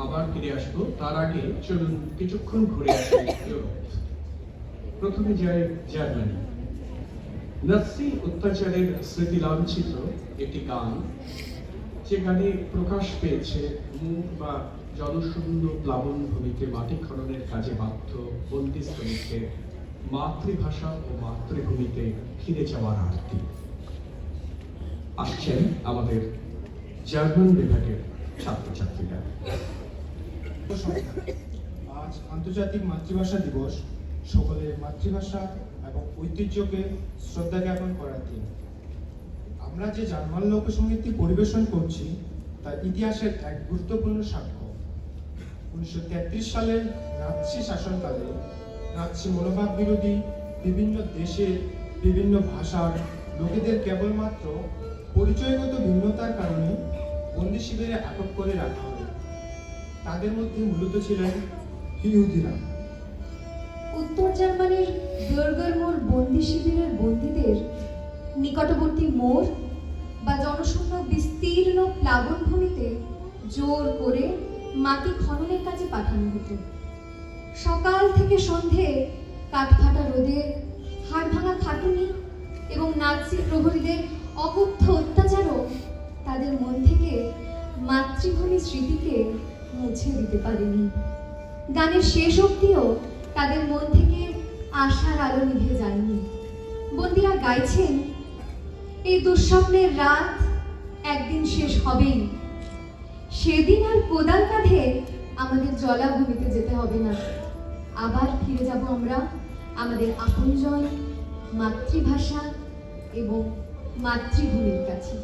আবার ফিরে আসবো, তার আগে চলুন কিছুক্ষণ ঘুরে আসি ইউরোপ। প্রথমে যাই জার্মানি। নাৎসি অত্যাচারের স্মৃতি লাঞ্ছিত একটি গান, যে গানে প্রকাশ পেয়েছে মুখ বা জনশূন্য প্লাবন ভূমিতে মাটি খননের কাজে বাধ্য বন্দী শ্রমিকদের মাতৃভাষা ও মাতৃভূমিতে ফিরে যাওয়ার আরতি। আসছেন আমাদের জার্মান বিভাগের ছাত্রছাত্রীরা। আজ আন্তর্জাতিক মাতৃভাষা দিবস। সকলের মাতৃভাষা এবং ঐতিহ্যকে শ্রদ্ধা জ্ঞাপন করার দিন। আমরা যে জার্মান লোকসঙ্গীতটি পরিবেশন করছি তা ইতিহাসের এক গুরুত্বপূর্ণ সাক্ষ্য। 1933 সালের নাৎসি শাসনকালে নাৎসি মনোভাব বিরোধী বিভিন্ন দেশের বিভিন্ন ভাষার লোকেদের কেবলমাত্র পরিচয়গত ভিন্নতার কারণে বন্দি শিবিরে আটক করে রাখা হয়। তাদের মধ্যে মূলত ছিলেন ইহুদিরা। উত্তর জার্মানির দুর্গের বন্দি শিবিরের বন্দীদের নিকটবর্তী মোড় বা জনশূন্য বিস্তীর্ণ প্লাবনভূমিতে জোর করে মাটি খননের কাজে পাঠানো হতো। সকাল থেকে সন্ধে কাঠফাটা রোদে, হাড় ভাঙা খাটুনি এবং নাৎসি প্রহরীদের অকথ্য অত্যাচারও তাদের মন থেকে মাতৃভূমির স্মৃতিকে মুছে দিতে পারেনি। গানের শেষ অবধিও তাদের মন থেকে আশার আলো নিভে যায়নি। বন্দীরা গাইছেন, এই দুঃস্বপ্নের রাত একদিন শেষ হবেই, সেদিন আর কোদাল কাঁধে আমাদের জলাভূমিতে যেতে হবে না। আবার ফিরে যাব আমরা আমাদের আপনজন, মাতৃভাষা এবং মাতৃভূমির কাছে।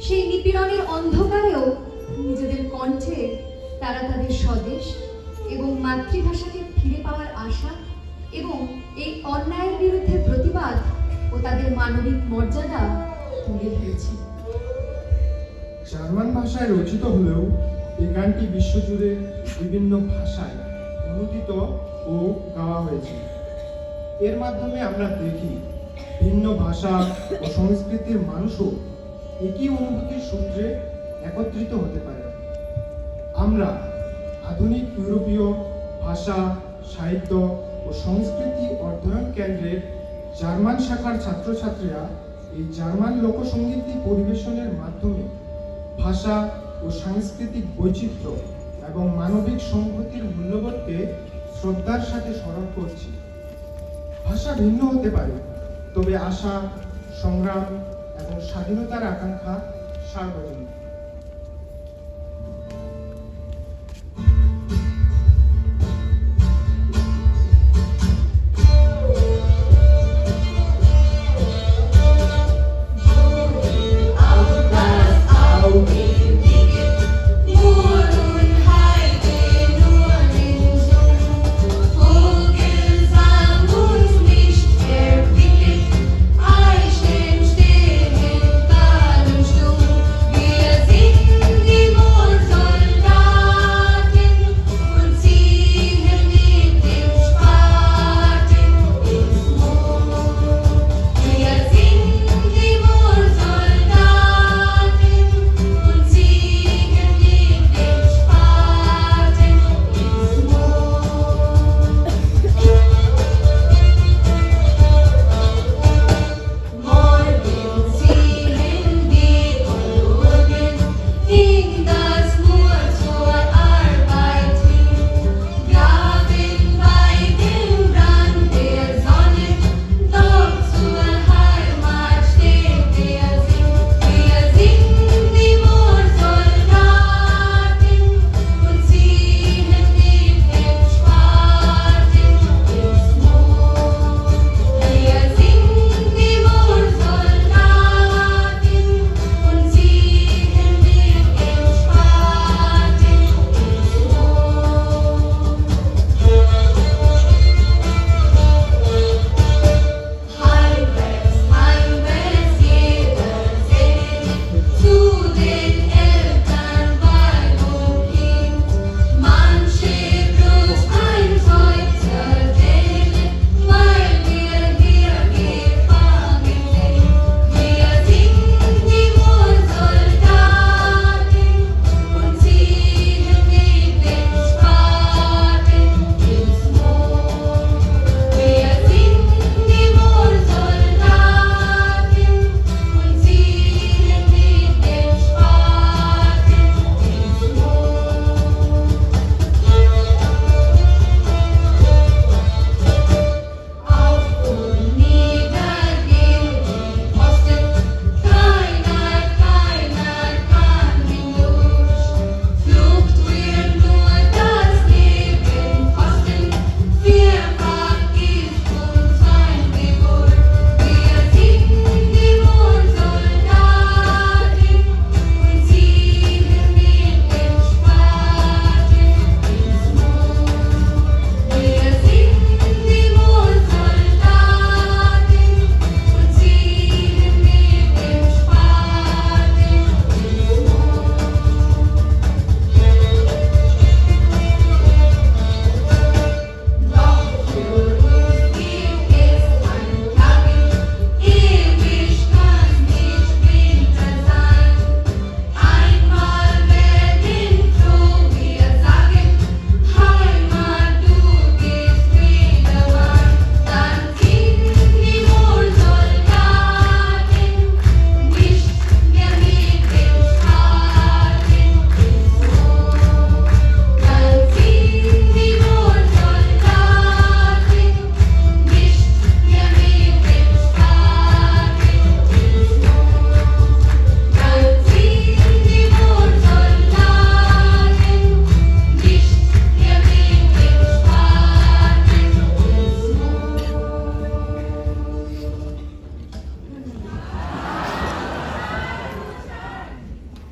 সেই নিপীড়নের অন্ধকারেও নিজেদের কণ্ঠে তারা তাদের স্বদেশ এবং মাতৃভাষাকে ফিরে পাওয়ার আশা এবং এই অন্যায়ের বিরুদ্ধে প্রতিবাদ ও তাদের মানবিক মর্যাদা তুলে ধরেছে। জার্মান ভাষায় রচিত হলেও এই গানটি বিশ্বজুড়ে বিভিন্ন ভাষায় অনুদিত ও গাওয়া হয়েছে। এর মাধ্যমে আমরা দেখি ভিন্ন ভাষা ও সংস্কৃতির মানুষও একই অনুভূতির সূত্রে একত্রিত হতে পারে। আমরা আধুনিক ইউরোপীয় ভাষা, সাহিত্য ও সংস্কৃতি অধ্যয়ন কেন্দ্রের জার্মান শাখার ছাত্রছাত্রীরা এই জার্মান লোকসঙ্গীতটি পরিবেশনের মাধ্যমে ভাষা ও সাংস্কৃতিক বৈচিত্র্য এবং মানবিক সংহতির মূল্যবোধকে শ্রদ্ধার সাথে স্মরণ করছি। ভাষা ভিন্ন হতে পারে, তবে আশা, সংগ্রাম এবং স্বাধীনতার আকাঙ্ক্ষা সার্বজনীন।